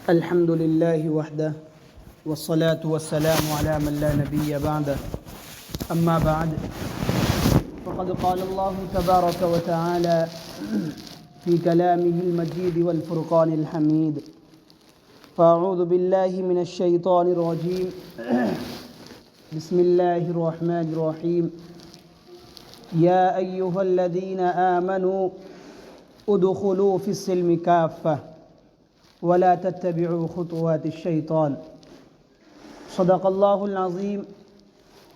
الحمد لله وحده والصلاة والسلام على من لا نبي بعده أما بعد فقد قال الله تبارك وتعالى في كلامه المجيد والفرقان الحميد فأعوذ بالله من الشيطان الرجيم بسم الله الرحمن الرحيم يا أيها الذين آمنوا ادخلوا في السلم كافة ولا تتبعوا خطوات الشيطان صدق الله العظيم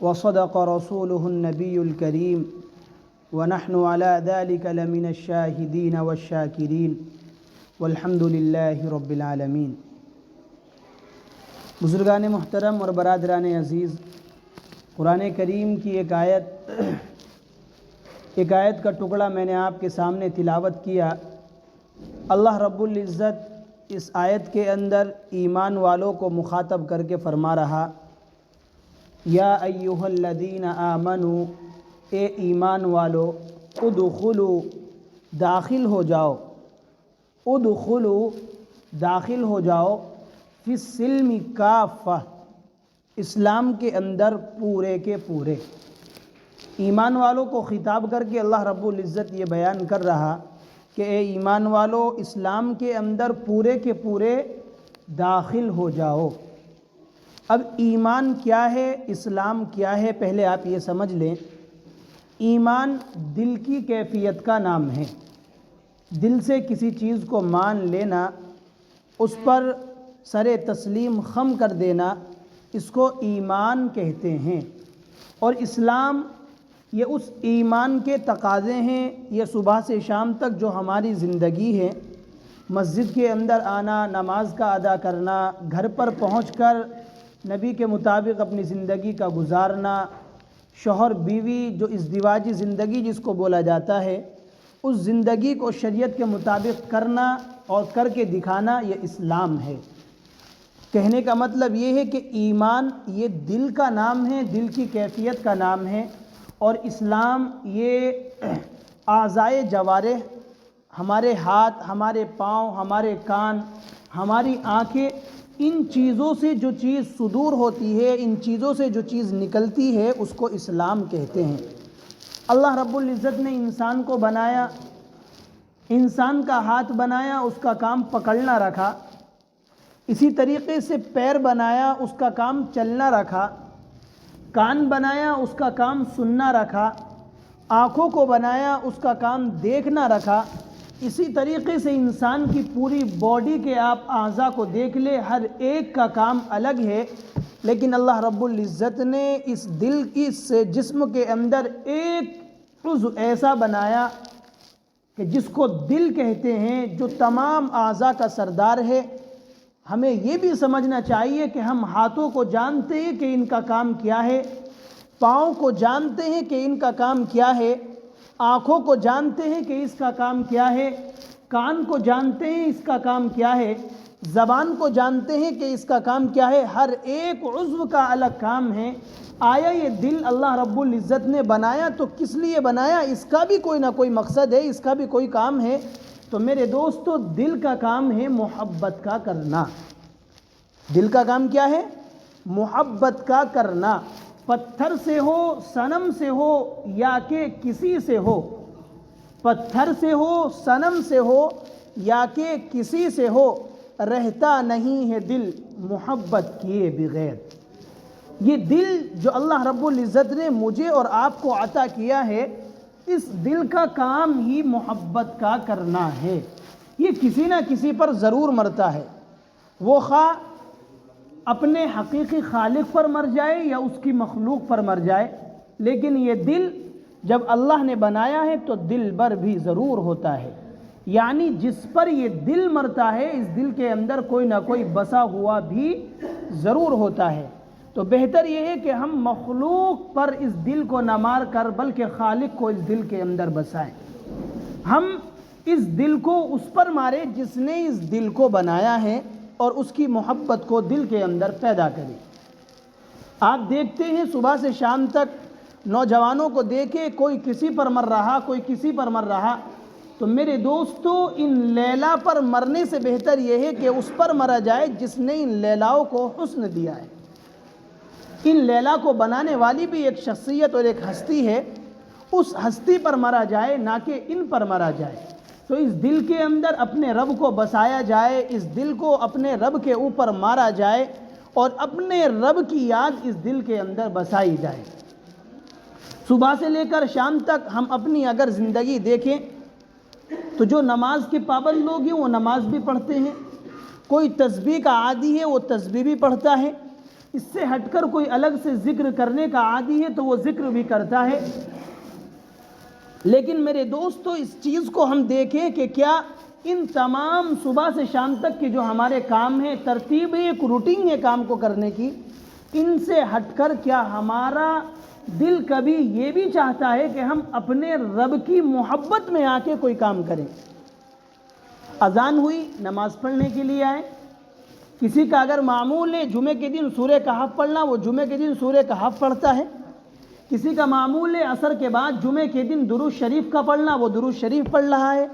وصدق رسوله النبي الكريم ونحن على ذلك لمن الشاهدين والشاكرين والحمد لله رب العالمين۔ بزرگان محترم اور برادران عزیز، قرآن کریم کی ایک آیت کا ٹکڑا میں نے آپ کے سامنے تلاوت کیا۔ اللہ رب العزت اس آیت کے اندر ایمان والوں کو مخاطب کر کے فرما رہا، یا ایھا الذین آمنوا، اے ایمان والو، ادخلوا، داخل ہو جاؤ، ادخلوا، داخل ہو جاؤ، فی السلم کافہ، اسلام کے اندر پورے کے پورے۔ ایمان والوں کو خطاب کر کے اللہ رب العزت یہ بیان کر رہا کہ اے ایمان والو، اسلام کے اندر پورے کے پورے داخل ہو جاؤ۔ اب ایمان کیا ہے، اسلام کیا ہے، پہلے آپ یہ سمجھ لیں۔ ایمان دل کی کیفیت کا نام ہے۔ دل سے کسی چیز کو مان لینا، اس پر سر تسلیم خم کر دینا، اس کو ایمان کہتے ہیں۔ اور اسلام یہ اس ایمان کے تقاضے ہیں۔ یہ صبح سے شام تک جو ہماری زندگی ہے، مسجد کے اندر آنا، نماز کا ادا کرنا، گھر پر پہنچ کر نبی کے مطابق اپنی زندگی کا گزارنا، شوہر بیوی جو ازدواجی زندگی جس کو بولا جاتا ہے، اس زندگی کو شریعت کے مطابق کرنا اور کر کے دکھانا، یہ اسلام ہے۔ کہنے کا مطلب یہ ہے کہ ایمان یہ دل کا نام ہے، دل کی کیفیت کا نام ہے، اور اسلام یہ اعضائے جوارح، ہمارے ہاتھ، ہمارے پاؤں، ہمارے کان، ہماری آنکھیں، ان چیزوں سے جو چیز صدور ہوتی ہے، ان چیزوں سے جو چیز نکلتی ہے، اس کو اسلام کہتے ہیں۔ اللہ رب العزت نے انسان کو بنایا، انسان کا ہاتھ بنایا، اس کا کام پکڑنا رکھا۔ اسی طریقے سے پیر بنایا، اس کا کام چلنا رکھا۔ کان بنایا، اس کا کام سننا رکھا۔ آنکھوں کو بنایا، اس کا کام دیکھنا رکھا۔ اسی طریقے سے انسان کی پوری باڈی کے آپ اعضاء کو دیکھ لے، ہر ایک کا کام الگ ہے، لیکن اللہ رب العزت نے اس دل کی سے جسم کے اندر ایک عضو ایسا بنایا کہ جس کو دل کہتے ہیں، جو تمام اعضاء کا سردار ہے۔ ہمیں یہ بھی سمجھنا چاہیے کہ ہم ہاتھوں کو جانتے ہیں کہ ان کا کام کیا ہے، پاؤں کو جانتے ہیں کہ ان کا کام کیا ہے، آنکھوں کو جانتے ہیں کہ اس کا کام کیا ہے، کان کو جانتے ہیں اس کا کام کیا ہے، زبان کو جانتے ہیں کہ اس کا کام کیا ہے۔ ہر ایک عضو کا الگ کام ہے۔ آیا یہ دل اللہ رب العزت نے بنایا تو کس لیے بنایا؟ اس کا بھی کوئی نہ کوئی مقصد ہے، اس کا بھی کوئی کام ہے۔ تو میرے دوستو، دل کا کام ہے محبت کا کرنا۔ دل کا کام کیا ہے؟ محبت کا کرنا۔ پتھر سے ہو، صنم سے ہو، یا کہ کسی سے ہو، پتھر سے ہو، صنم سے ہو، یا کہ کسی سے ہو، رہتا نہیں ہے دل محبت کیے بغیر۔ یہ دل جو اللہ رب العزت نے مجھے اور آپ کو عطا کیا ہے، اس دل کا کام ہی محبت کا کرنا ہے۔ یہ کسی نہ کسی پر ضرور مرتا ہے، وہ خواہ اپنے حقیقی خالق پر مر جائے یا اس کی مخلوق پر مر جائے، لیکن یہ دل جب اللہ نے بنایا ہے تو دل بر بھی ضرور ہوتا ہے۔ یعنی جس پر یہ دل مرتا ہے، اس دل کے اندر کوئی نہ کوئی بسا ہوا بھی ضرور ہوتا ہے۔ تو بہتر یہ ہے کہ ہم مخلوق پر اس دل کو نہ مار کر بلکہ خالق کو اس دل کے اندر بسائیں۔ ہم اس دل کو اس پر مارے جس نے اس دل کو بنایا ہے، اور اس کی محبت کو دل کے اندر پیدا کرے۔ آپ دیکھتے ہیں صبح سے شام تک نوجوانوں کو دیکھے، کوئی کسی پر مر رہا، کوئی کسی پر مر رہا۔ تو میرے دوستو ان لیلا پر مرنے سے بہتر یہ ہے کہ اس پر مرا جائے جس نے ان لیلاؤں کو حسن دیا ہے۔ ان لیلا کو بنانے والی بھی ایک شخصیت اور ایک ہستی ہے، اس ہستی پر مرا جائے نہ کہ ان پر مرا جائے۔ تو اس دل کے اندر اپنے رب کو بسایا جائے، اس دل کو اپنے رب کے اوپر مارا جائے اور اپنے رب کی یاد اس دل کے اندر بسائی جائے۔ صبح سے لے کر شام تک ہم اپنی اگر زندگی دیکھیں تو جو نماز کے پابند لوگ ہیں وہ نماز بھی پڑھتے ہیں، کوئی تسبیح کا عادی ہے وہ تسبیح بھی پڑھتا ہے، اس سے ہٹ کر کوئی الگ سے ذکر کرنے کا عادی ہے تو وہ ذکر بھی کرتا ہے۔ لیکن میرے دوستو اس چیز کو ہم دیکھیں کہ کیا ان تمام صبح سے شام تک کے جو ہمارے کام ہیں، ترتیب ہے، ایک روٹین ہے کام کو کرنے کی، ان سے ہٹ کر کیا ہمارا دل کبھی یہ بھی چاہتا ہے کہ ہم اپنے رب کی محبت میں آ کے کوئی کام کریں؟ اذان ہوئی، نماز پڑھنے کے لیے آئے، کسی کا اگر معمول ہے جمعے کے دن سورہ کہف پڑھنا، وہ جمعے کے دن سورہ کہف پڑھتا ہے، کسی کا معمول ہے عصر کے بعد جمعے کے دن درود شریف کا پڑھنا، وہ درود شریف پڑھ رہا ہے،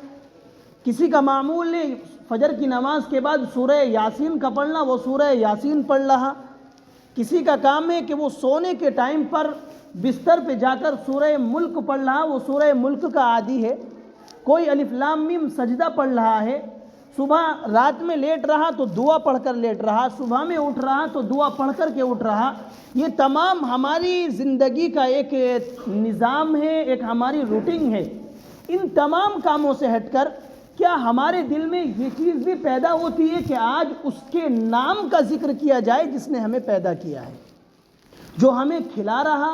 کسی کا معمول ہے فجر کی نماز کے بعد سورہ یاسین کا پڑھنا، وہ سورہ یاسین پڑھ رہا، کسی کا کام ہے کہ وہ سونے کے ٹائم پر بستر پہ جا کر سورہ ملک پڑھ رہا، وہ سورہ ملک کا عادی ہے، کوئی الف لام میم سجدہ پڑھ رہا ہے، صبح رات میں لیٹ رہا تو دعا پڑھ کر لیٹ رہا، صبح میں اٹھ رہا تو دعا پڑھ کر کے اٹھ رہا۔ یہ تمام ہماری زندگی کا ایک نظام ہے، ایک ہماری روٹین ہے۔ ان تمام کاموں سے ہٹ کر کیا ہمارے دل میں یہ چیز بھی پیدا ہوتی ہے کہ آج اس کے نام کا ذکر کیا جائے جس نے ہمیں پیدا کیا ہے، جو ہمیں کھلا رہا،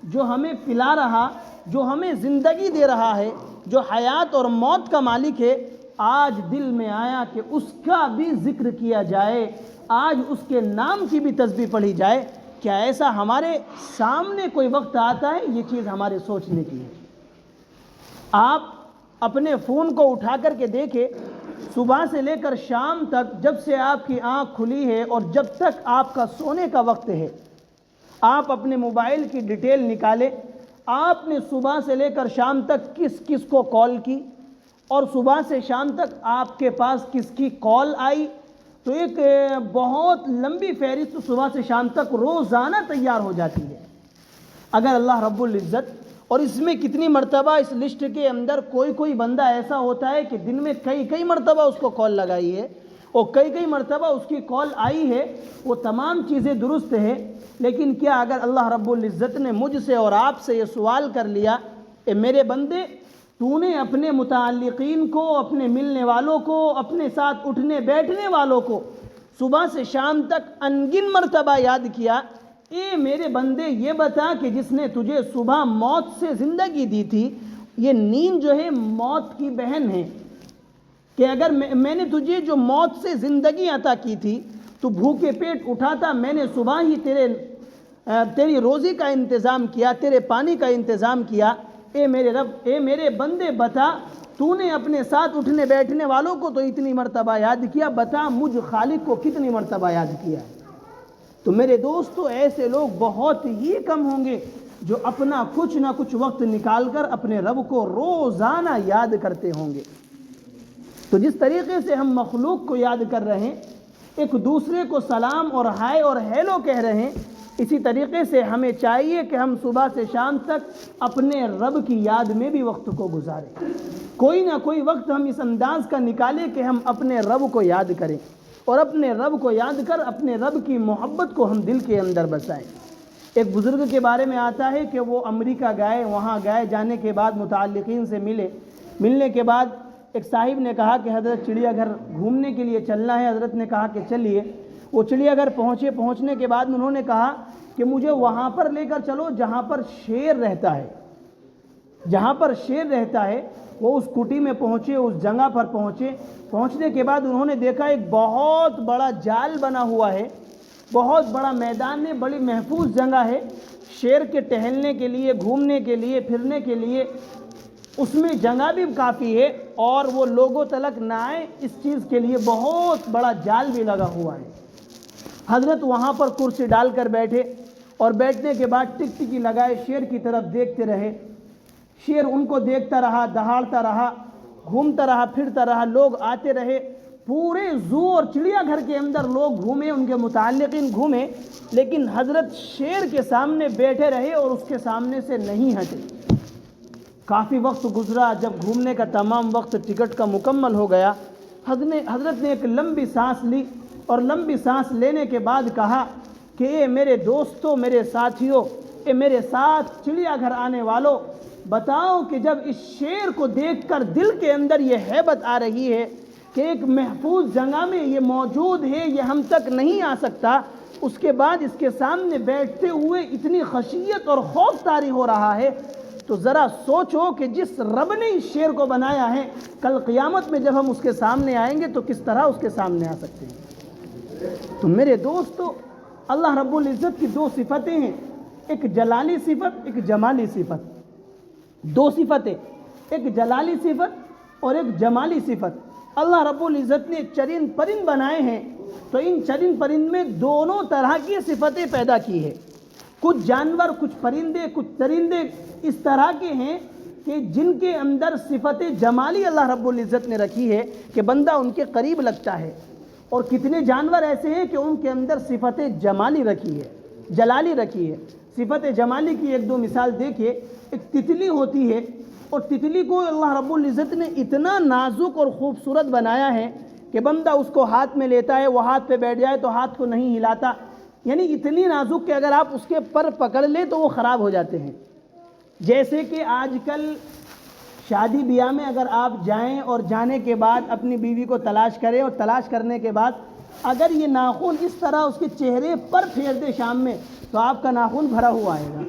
جو ہمیں پلا رہا، جو ہمیں زندگی دے رہا ہے، جو حیات اور موت کا مالک ہے؟ آج دل میں آیا کہ اس کا بھی ذکر کیا جائے، آج اس کے نام کی بھی تسبیح پڑھی جائے۔ کیا ایسا ہمارے سامنے کوئی وقت آتا ہے؟ یہ چیز ہمارے سوچنے کی ہے۔ آپ اپنے فون کو اٹھا کر کے دیکھیں، صبح سے لے کر شام تک جب سے آپ کی آنکھ کھلی ہے اور جب تک آپ کا سونے کا وقت ہے، آپ اپنے موبائل کی ڈیٹیل نکالیں، آپ نے صبح سے لے کر شام تک کس کس کو کال کی اور صبح سے شام تک آپ کے پاس کس کی کال آئی، تو ایک بہت لمبی فہرست صبح سے شام تک روزانہ تیار ہو جاتی ہے۔ اگر اللہ رب العزت، اور اس میں کتنی مرتبہ اس لسٹ کے اندر کوئی بندہ ایسا ہوتا ہے کہ دن میں کئی مرتبہ اس کو کال لگائی ہے اور کئی مرتبہ اس کی کال آئی ہے، وہ تمام چیزیں درست ہے، لیکن کیا اگر اللہ رب العزت نے مجھ سے اور آپ سے یہ سوال کر لیا، اے میرے بندے، تو نے اپنے متعلقین کو، اپنے ملنے والوں کو، اپنے ساتھ اٹھنے بیٹھنے والوں کو صبح سے شام تک انگن مرتبہ یاد کیا، اے میرے بندے یہ بتا کہ جس نے تجھے صبح موت سے زندگی دی تھی، یہ نیند جو ہے موت کی بہن ہے، کہ اگر میں نے تجھے جو موت سے زندگی عطا کی تھی، تو بھوکے پیٹ اٹھا تھا، میں نے صبح ہی تیری روزی کا انتظام کیا، تیرے پانی کا انتظام کیا، اے میرے رب، اے میرے بندے بتا، تو نے اپنے ساتھ اٹھنے بیٹھنے والوں کو تو اتنی مرتبہ یاد کیا، بتا مجھ خالق کو کتنی مرتبہ یاد کیا؟ تو میرے دوستو ایسے لوگ بہت ہی کم ہوں گے جو اپنا کچھ نہ کچھ وقت نکال کر اپنے رب کو روزانہ یاد کرتے ہوں گے۔ تو جس طریقے سے ہم مخلوق کو یاد کر رہے ہیں، ایک دوسرے کو سلام اور ہائے اور ہیلو کہہ رہے ہیں، اسی طریقے سے ہمیں چاہیے کہ ہم صبح سے شام تک اپنے رب کی یاد میں بھی وقت کو گزاریں، کوئی نہ کوئی وقت ہم اس انداز کا نکالیں کہ ہم اپنے رب کو یاد کریں اور اپنے رب کو یاد کر اپنے رب کی محبت کو ہم دل کے اندر بسائیں۔ ایک بزرگ کے بارے میں آتا ہے کہ وہ امریکہ گئے، وہاں گئے، جانے کے بعد متعلقین سے ملنے کے بعد ایک صاحب نے کہا کہ حضرت چڑیا گھر گھومنے کے لیے چلنا ہے۔ حضرت نے کہا کہ چلیے۔ وہ چڑیا گھر پہنچنے کے بعد انہوں نے کہا کہ مجھے وہاں پر لے کر چلو جہاں پر شیر رہتا ہے، جہاں پر شیر رہتا ہے۔ وہ اس کٹی میں پہنچے، اس جگہ پر پہنچنے کے بعد انہوں نے دیکھا ایک بہت بڑا جال بنا ہوا ہے، بہت بڑا میدان ہے، بڑی محفوظ جگہ ہے شیر کے ٹہلنے کے لیے، گھومنے کے لیے، پھرنے کے لیے، اس میں جگہ بھی کافی ہے اور وہ لوگوں تلک نہ آئے اس چیز کے لیے بہت بڑا جال بھی لگا ہوا ہے۔ حضرت وہاں پر کرسی ڈال کر بیٹھے اور بیٹھنے کے بعد ٹکٹکی لگائے، شیر کی طرف دیکھتے رہے۔ شیر ان کو دیکھتا رہا، دہاڑتا رہا، گھومتا رہا پھرتا رہا، لوگ آتے رہے، پورے زو اور چڑیا گھر کے اندر لوگ گھومے، ان کے متعلقین گھومے، لیکن حضرت شیر کے سامنے بیٹھے رہے اور اس کے سامنے سے نہیں ہٹے۔ کافی وقت گزرا، جب گھومنے کا تمام وقت ٹکٹ کا مکمل ہو گیا، حضرت نے ایک لمبی سانس لی اور لمبی سانس لینے کے بعد کہا کہ اے میرے دوستوں، میرے ساتھیوں، اے میرے ساتھ چڑیا گھر آنے والوں، بتاؤ کہ جب اس شیر کو دیکھ کر دل کے اندر یہ ہیبت آ رہی ہے کہ ایک محفوظ جگہ میں یہ موجود ہے، یہ ہم تک نہیں آ سکتا، اس کے بعد اس کے سامنے بیٹھتے ہوئے اتنی خشیت اور خوف طاری ہو رہا ہے، تو ذرا سوچو کہ جس رب نے اس شیر کو بنایا ہے، کل قیامت میں جب ہم اس کے سامنے آئیں گے تو کس طرح اس کے سامنے آ سکتے ہیں۔ تو میرے دوستو، اللہ رب العزت کی دو صفتیں ہیں، ایک جلالی صفت، ایک جمالی صفت، دو صفتیں، ایک جلالی صفت اور ایک جمالی صفت۔ اللہ رب العزت نے چرند پرند بنائے ہیں، تو ان چرند پرند میں دونوں طرح کی صفتیں پیدا کی ہے۔ کچھ جانور، کچھ پرندے، کچھ چرندے اس طرح کے ہیں کہ جن کے اندر صفت جمالی اللہ رب العزت نے رکھی ہے کہ بندہ ان کے قریب لگتا ہے، اور کتنے جانور ایسے ہیں کہ ان کے اندر صفت جمالی رکھی ہے، جلالی رکھی ہے۔ صفت جمالی کی ایک دو مثال دیکھیے۔ ایک تتلی ہوتی ہے، اور تتلی کو اللہ رب العزت نے اتنا نازک اور خوبصورت بنایا ہے کہ بندہ اس کو ہاتھ میں لیتا ہے، وہ ہاتھ پہ بیٹھ جائے تو ہاتھ کو نہیں ہلاتا، یعنی اتنی نازک کہ اگر آپ اس کے پر پکڑ لیں تو وہ خراب ہو جاتے ہیں۔ جیسے کہ آج کل شادی بیاہ میں اگر آپ جائیں اور جانے کے بعد اپنی بیوی کو تلاش کریں، اور تلاش کرنے کے بعد اگر یہ ناخن اس طرح اس کے چہرے پر پھیر دے شام میں، تو آپ کا ناخن بھرا ہوا آئے گا۔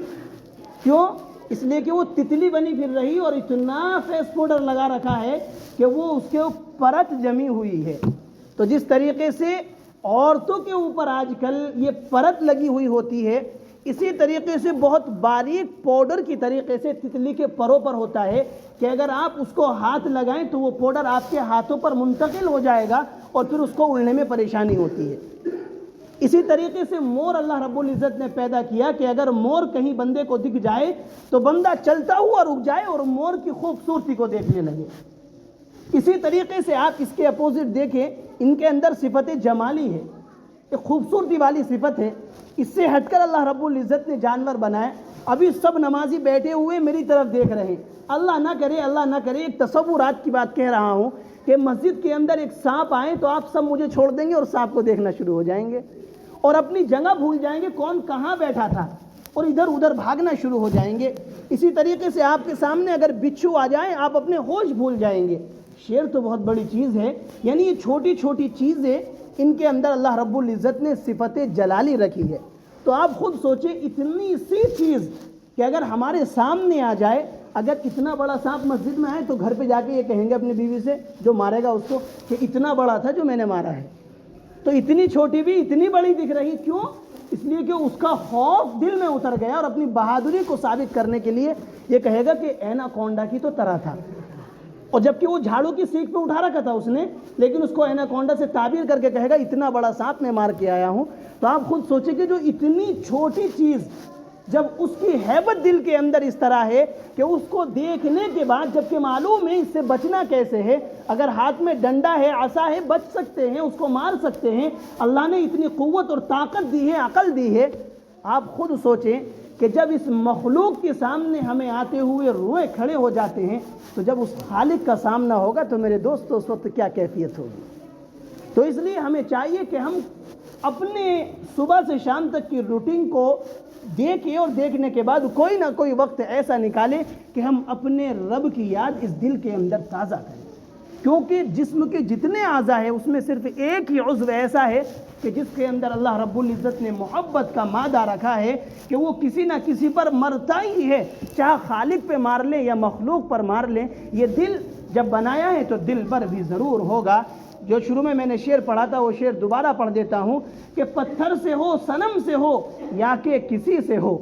کیوں؟ اس لیے کہ وہ تتلی بنی پھر رہی اور اتنا فیس پاؤڈر لگا رکھا ہے کہ وہ اس کے پرت جمی ہوئی ہے۔ تو جس طریقے سے عورتوں کے اوپر آج کل یہ پرت لگی ہوئی ہوتی ہے، اسی طریقے سے بہت باریک پاؤڈر کی طریقے سے تتلی کے پروں پر ہوتا ہے کہ اگر آپ اس کو ہاتھ لگائیں تو وہ پاؤڈر آپ کے ہاتھوں پر منتقل ہو جائے گا اور پھر اس کو اڑنے میں پریشانی ہوتی ہے۔ اسی طریقے سے مور اللہ رب العزت نے پیدا کیا کہ اگر مور کہیں بندے کو دکھ جائے تو بندہ چلتا ہوا رک جائے اور مور کی خوبصورتی کو دیکھنے لگے۔ اسی طریقے سے آپ اس کے اپوزٹ دیکھیں، ان کے اندر صفت جمالی ہے، ایک خوبصورتی والی صفت ہے۔ اس سے ہٹ کر اللہ رب العزت نے جانور بنائے۔ ابھی سب نمازی بیٹھے ہوئے میری طرف دیکھ رہے ہیں، اللہ نہ کرے، اللہ نہ کرے، ایک تصورات کی بات کہہ رہا ہوں کہ مسجد کے اندر ایک سانپ آئے تو آپ سب مجھے چھوڑ دیں گے اور سانپ کو دیکھنا شروع ہو جائیں گے، اور اپنی جگہ بھول جائیں گے کون کہاں بیٹھا تھا، اور ادھر ادھر بھاگنا شروع ہو جائیں گے۔ اسی طریقے سے آپ کے سامنے اگر بچھو آ جائیں آپ اپنے ہوش بھول جائیں گے۔ شیر تو بہت بڑی چیز ہے، یعنی یہ چھوٹی چھوٹی چیزیں، ان کے اندر اللہ رب العزت نے صفت جلالی رکھی ہے۔ تو آپ خود سوچیں، اتنی سی چیز کہ اگر ہمارے سامنے آ جائے، اگر اتنا بڑا سانپ مسجد میں آئے تو گھر پہ جا کے یہ کہیں گے اپنی بیوی سے جو مارے گا اس کو کہ اتنا بڑا تھا جو میں نے مارا ہے۔ تو اتنی چھوٹی بھی اتنی بڑی دکھ رہی، کیوں؟ اس لیے کہ اس کا خوف دل میں اتر گیا، اور اپنی بہادری کو ثابت کرنے کے لیے یہ کہے گا کہ ایناکونڈا کی تو طرح تھا، اور جبکہ وہ جھاڑو کی سیخ پہ اٹھا رکھا تھا اس نے، لیکن اس کو ایناکونڈا سے تعبیر کر کے کہے گا اتنا بڑا سانپ میں مار کے آیا ہوں۔ تو آپ خود سوچیں کہ جو اتنی چھوٹی چیز جب اس کی ہیبت دل کے اندر اس طرح ہے کہ اس کو دیکھنے کے بعد جبکہ معلوم ہے اس سے بچنا کیسے ہے، اگر ہاتھ میں ڈنڈا ہے، عصا ہے، بچ سکتے ہیں، اس کو مار سکتے ہیں، اللہ نے اتنی قوت اور طاقت دی ہے، عقل دی ہے۔ آپ خود سوچیں کہ جب اس مخلوق کے سامنے ہمیں آتے ہوئے روئے کھڑے ہو جاتے ہیں، تو جب اس خالق کا سامنا ہوگا تو میرے دوستو اس وقت کیا کیفیت ہوگی۔ تو اس لیے ہمیں چاہیے کہ ہم اپنے صبح سے شام تک کی روٹین کو دیکھیں، اور دیکھنے کے بعد کوئی نہ کوئی وقت ایسا نکالیں کہ ہم اپنے رب کی یاد اس دل کے اندر تازہ کریں، کیونکہ جسم کے جتنے اعضاء ہیں اس میں صرف ایک ہی عضو ایسا ہے کہ جس کے اندر اللہ رب العزت نے محبت کا مادہ رکھا ہے کہ وہ کسی نہ کسی پر مرتا ہی ہے، چاہے خالق پہ مار لیں یا مخلوق پر مار لیں۔ یہ دل جب بنایا ہے تو دل پر بھی ضرور ہوگا۔ جو شروع میں نے شعر پڑھا تھا وہ شعر دوبارہ پڑھ دیتا ہوں کہ پتھر سے ہو، صنم سے ہو، یا کہ کسی سے ہو،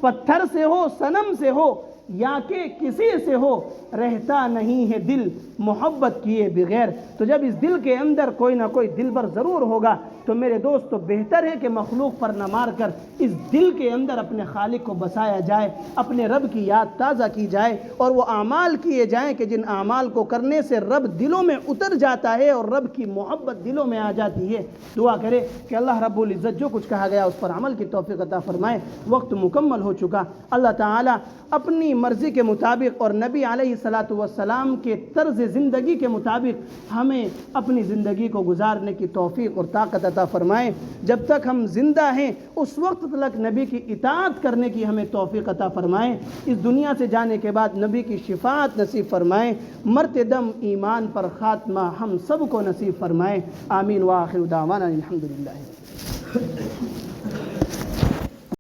پتھر سے ہو، صنم سے ہو، یا کہ کسی سے ہو، رہتا نہیں ہے دل محبت کیے بغیر۔ تو جب اس دل کے اندر کوئی نہ کوئی دلبر ضرور ہوگا تو میرے دوست تو بہتر ہے کہ مخلوق پر نہ مار کر اس دل کے اندر اپنے خالق کو بسایا جائے، اپنے رب کی یاد تازہ کی جائے، اور وہ اعمال کیے جائیں کہ جن اعمال کو کرنے سے رب دلوں میں اتر جاتا ہے اور رب کی محبت دلوں میں آ جاتی ہے۔ دعا کرے کہ اللہ رب العزت جو کچھ کہا گیا اس پر عمل کی توفیق عطا فرمائے۔ وقت مکمل ہو چکا، اللہ تعالیٰ اپنی مرضی کے مطابق اور نبی علیہ الصلاۃ والسلام کے طرز زندگی کے مطابق ہمیں اپنی زندگی کو گزارنے کی توفیق اور طاقت عطا فرمائے۔ جب تک ہم زندہ ہیں اس وقت تک نبی کی اطاعت کرنے کی ہمیں توفیق عطا فرمائے۔ اس دنیا سے جانے کے بعد نبی کی شفاعت نصیب فرمائے، مرتے دم ایمان پر خاتمہ ہم سب کو نصیب فرمائے۔ آمین وآخر دعوانا الحمدللہ۔